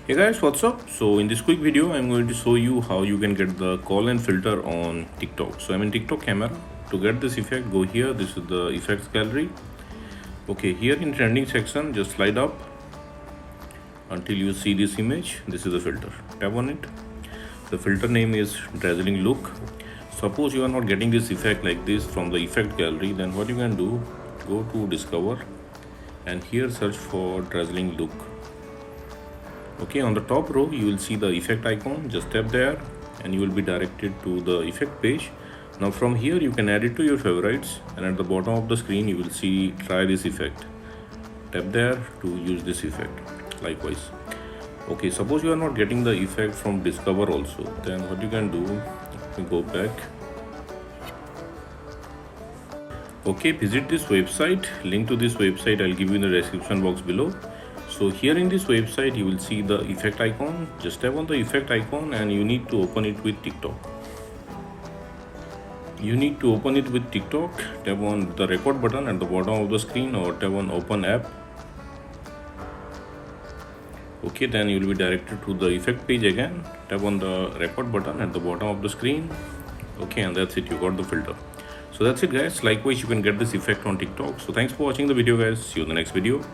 Hey guys, what's up? So in this quick video I'm going to show you how you can get the Cullen filter on TikTok. So I'm in TikTok camera. To get this effect, go here. This is the effects gallery. Okay, here in trending section, just slide up until you see this image. This is the filter. Tap on it. The filter name is dazzling look. Suppose you are not getting this effect like this from the effect gallery, then what you can do, go to discover and here search for dazzling look. Okay, on the top row you will see the effect icon. Just tap there and you will be directed to the effect page. Now from here you can add it to your favorites, and at the bottom of the screen you will see try this effect. Tap there to use this effect. Likewise. Okay, suppose you are not getting the effect from discover also, then what you can do, you go back. Okay, visit this website. Link to this website I'll give you in the description box below. So here in this website you will see the effect icon. Just tap on the effect icon and you need to open it with TikTok. You need to open it with TikTok. Tap on the record button at the bottom of the screen or tap on open app. Okay, then you will be directed to the effect page again. Tap on the record button at the bottom of the screen. Okay, and that's it, you got the filter. So that's it guys. Likewise you can get this effect on TikTok. So thanks for watching the video guys. See you in the next video.